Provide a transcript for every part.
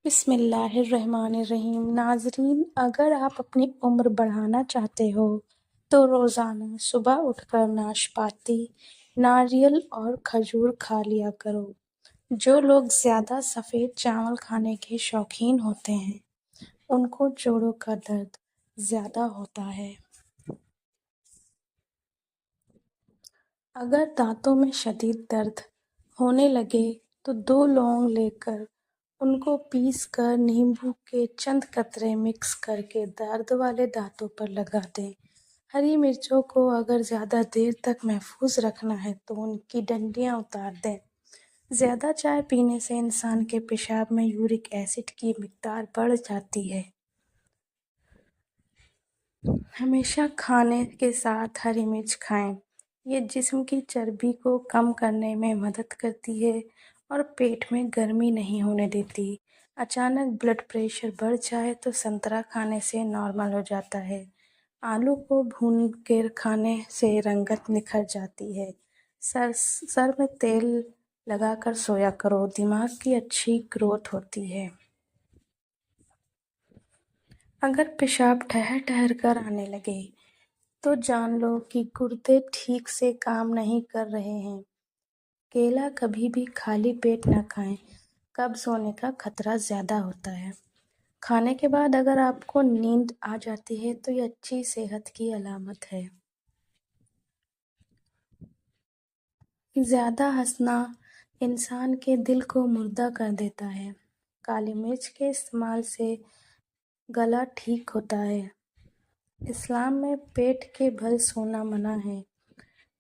بسم اللہ الرحمن الرحیم۔ ناظرین، اگر آپ اپنی عمر بڑھانا چاہتے ہو تو روزانہ صبح اٹھ کر ناشپاتی، ناریل اور کھجور کھا لیا کرو۔ جو لوگ زیادہ سفید چاول کھانے کے شوقین ہوتے ہیں ان کو جوڑوں کا درد زیادہ ہوتا ہے۔ اگر دانتوں میں شدید درد ہونے لگے تو 2 لونگ لے کر ان کو پیس کر نیمبو کے چند قطرے مکس کرکے درد والے دانتوں پر لگا دیں۔ ہری مرچوں کو اگر زیادہ دیر تک محفوظ رکھنا ہے تو ان کی ڈنڈیاں اتار دیں۔ زیادہ چائے پینے سے انسان کے پیشاب میں یورک ایسڈ کی مقدار بڑھ جاتی ہے۔ ہمیشہ کھانے کے ساتھ ہری مرچ کھائیں۔ یہ جسم کی چربی کو کم کرنے میں مدد کرتی ہے اور پیٹ میں گرمی نہیں ہونے دیتی۔ اچانک بلڈ پریشر بڑھ جائے تو سنترا کھانے سے نارمل ہو جاتا ہے۔ آلو کو بھون کر کھانے سے رنگت نکھر جاتی ہے۔ سر میں تیل لگا کر سویا کرو، دماغ کی اچھی گروتھ ہوتی ہے۔ اگر پیشاب ٹھہر ٹھہر کر آنے لگے تو جان لو کہ گردے ٹھیک سے کام نہیں کر رہے ہیں۔ کیلا کبھی بھی خالی پیٹ نہ کھائیں، قبض ہونے کا خطرہ زیادہ ہوتا ہے۔ کھانے کے بعد اگر آپ کو نیند آ جاتی ہے تو یہ اچھی صحت کی علامت ہے۔ زیادہ ہنسنا انسان کے دل کو مردہ کر دیتا ہے۔ کالی مرچ کے استعمال سے گلا ٹھیک ہوتا ہے۔ اسلام میں پیٹ کے بھل سونا منع ہے۔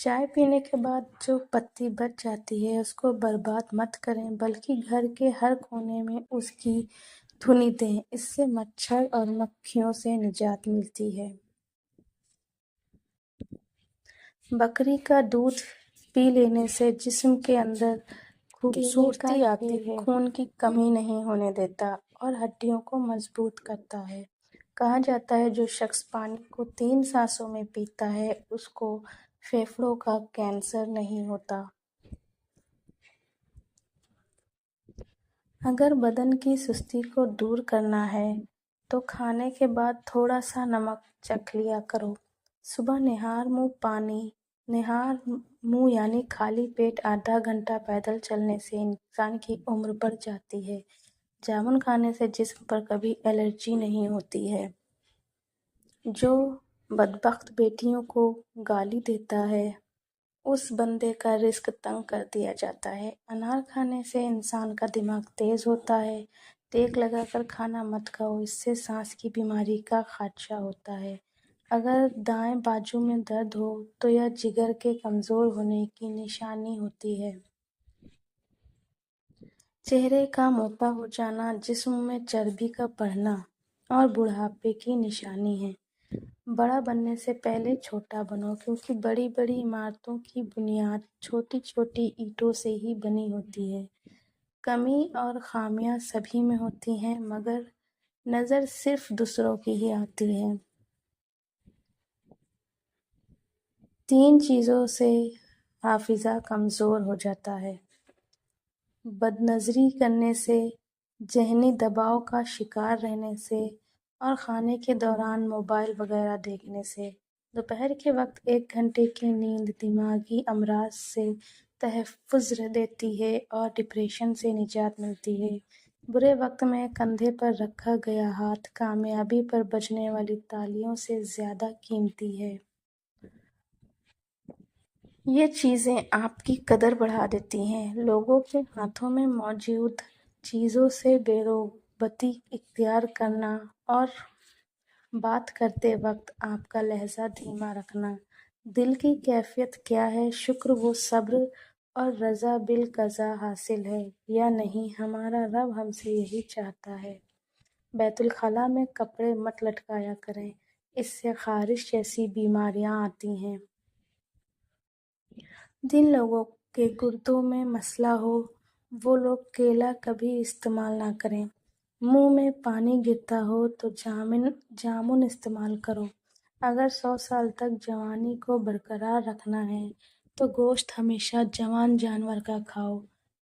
چائے پینے کے بعد جو پتی بچ جاتی ہے اس کو برباد مت کریں بلکہ گھر کے ہر کونے میں اس کی دھنی دیں۔ اس سے مچھر اور مکھیوں سے نجات ملتی ہے۔ بکری کا دودھ پی لینے سے جسم کے اندر خوبصورتی آتی ہے، خون کی کمی نہیں ہونے دیتا اور ہڈیوں کو مضبوط کرتا ہے۔ کہا جاتا ہے جو شخص پانی کو 3 سانسوں میں پیتا ہے اس کو پھیپھڑوں کا کینسر نہیں ہوتا۔ اگر بدن کی سستی کو دور کرنا ہے تو کھانے کے بعد تھوڑا سا نمک چکھ لیا کرو۔ صبح نہار منہ یعنی خالی پیٹ آدھا گھنٹہ پیدل چلنے سے انسان کی عمر بڑھ جاتی ہے۔ جامن کھانے سے جسم پر کبھی الرجی نہیں ہوتی ہے۔ جو بدبخت بیٹیوں کو گالی دیتا ہے اس بندے کا رزق تنگ کر دیا جاتا ہے۔ انار کھانے سے انسان کا دماغ تیز ہوتا ہے۔ ٹیک لگا کر کھانا مت کھاؤ، اس سے سانس کی بیماری کا خدشہ ہوتا ہے۔ اگر دائیں بازو میں درد ہو تو یہ جگر کے کمزور ہونے کی نشانی ہوتی ہے۔ چہرے کا موٹا ہو جانا جسم میں چربی کا بڑھنا اور بڑھاپے کی نشانی ہے۔ بڑا بننے سے پہلے چھوٹا بنو کیونکہ بڑی بڑی عمارتوں کی بنیاد چھوٹی چھوٹی اینٹوں سے ہی بنی ہوتی ہے۔ کمی اور خامیاں سبھی میں ہوتی ہیں مگر نظر صرف دوسروں کی ہی آتی ہے۔ 3 چیزوں سے حافظہ کمزور ہو جاتا ہے: بد نظری کرنے سے، ذہنی دباؤ کا شکار رہنے سے اور کھانے کے دوران موبائل وغیرہ دیکھنے سے۔ دوپہر کے وقت 1 گھنٹے کی نیند دماغی امراض سے تحفظ دیتی ہے اور ڈپریشن سے نجات ملتی ہے۔ برے وقت میں کندھے پر رکھا گیا ہاتھ کامیابی پر بجنے والی تالیوں سے زیادہ قیمتی ہے۔ یہ چیزیں آپ کی قدر بڑھا دیتی ہیں۔ لوگوں کے ہاتھوں میں موجود چیزوں سے بے رغبتی اختیار کرنا اور بات کرتے وقت آپ کا لہجہ دھیما رکھنا۔ دل کی کیفیت کیا ہے؟ شکر و صبر اور رضا بالقضا حاصل ہے یا نہیں؟ ہمارا رب ہم سے یہی چاہتا ہے۔ بیت الخلاء میں کپڑے مت لٹکایا کریں، اس سے خارش جیسی بیماریاں آتی ہیں۔ جن لوگوں کے گردوں میں مسئلہ ہو وہ لوگ کیلا کبھی استعمال نہ کریں۔ منہ میں پانی گرتا ہو تو جامن استعمال کرو۔ اگر 100 سال تک جوانی کو برقرار رکھنا ہے تو گوشت ہمیشہ جوان جانور کا کھاؤ۔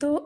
2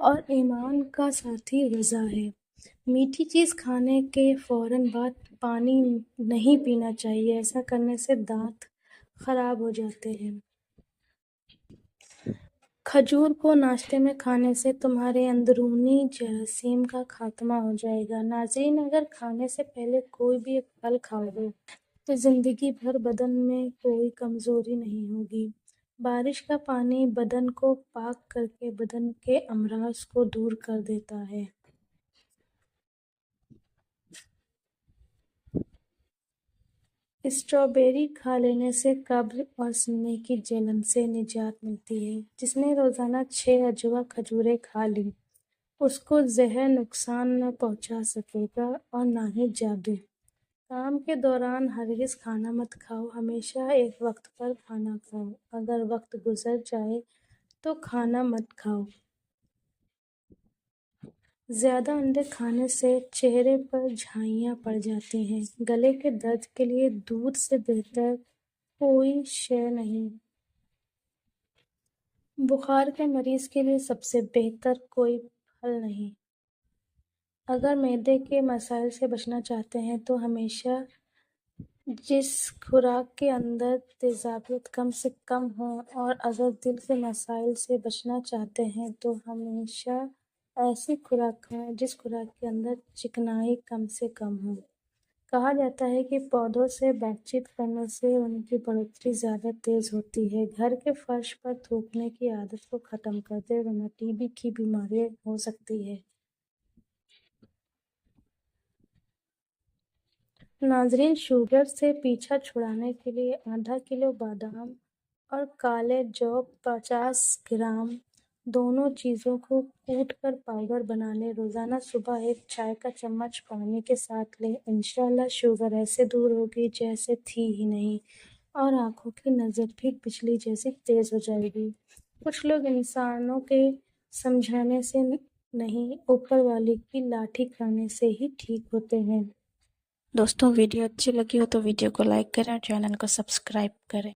اور ایمان کا ساتھی غذا ہے۔ میٹھی چیز کھانے کے فوراً بعد پانی نہیں پینا چاہیے، ایسا کرنے سے دانت خراب ہو جاتے ہیں۔ کھجور کو ناشتے میں کھانے سے تمہارے اندرونی جراثیم کا خاتمہ ہو جائے گا۔ ناظرین، اگر کھانے سے پہلے کوئی بھی ایک پھل کھاؤ گے تو زندگی بھر بدن میں کوئی کمزوری نہیں ہوگی۔ بارش کا پانی بدن کو پاک کر کے بدن کے امراض کو دور کر دیتا ہے۔ اسٹرابیری کھا لینے سے قبض اور سینے کی جلن سے نجات ملتی ہے۔ جس نے روزانہ 6 اجوا کھجوریں کھا لیں اس کو زہر نقصان نہ پہنچا سکے گا اور نہ ہی جادو۔ کام کے دوران ہرگز کھانا مت کھاؤ، ہمیشہ ایک وقت پر کھانا کھاؤ۔ اگر وقت گزر جائے تو کھانا مت کھاؤ۔ زیادہ انڈے کھانے سے چہرے پر جھائیاں پڑ جاتی ہیں۔ گلے کے درد کے لیے دودھ سے بہتر کوئی شے نہیں۔ بخار کے مریض کے لیے سب سے بہتر کوئی پھل نہیں۔ اگر معدے کے مسائل سے بچنا چاہتے ہیں تو ہمیشہ جس خوراک کے اندر تیزابیت کم سے کم ہو، اور اگر دل کے مسائل سے بچنا چاہتے ہیں تو ہمیشہ ایسی خوراک کھائیں جس خوراک کے اندر چکنائی کم سے کم ہو۔ کہا جاتا ہے کہ پودوں سے بات چیت کرنے سے ان کی بڑھوتری زیادہ تیز ہوتی ہے۔ گھر کے فرش پر تھوکنے کی عادت کو ختم کر دیں ورنہ ٹی بی کی بیماری ہو سکتی ہے۔ ناظرین، شوگر سے پیچھا چھڑانے کے لیے آدھا کلو بادام اور کالے جو 50 گرام دونوں چیزوں کو کوٹ کر پاؤڈر بنا لیں۔ روزانہ صبح ایک چائے کا چمچ پانی کے ساتھ لیں۔ انشاءاللہ شوگر ایسے دور ہوگی جیسے تھی ہی نہیں، اور آنکھوں کی نظر بھی بجلی جیسی تیز ہو جائے گی۔ کچھ لوگ انسانوں کے سمجھانے سے نہیں، اوپر والے کی لاٹھی کھانے سے ہی ٹھیک ہوتے ہیں۔ دوستوں، ویڈیو اچھی لگی ہو تو ویڈیو کو لائک کریں اور چینل کو سبسکرائب کریں۔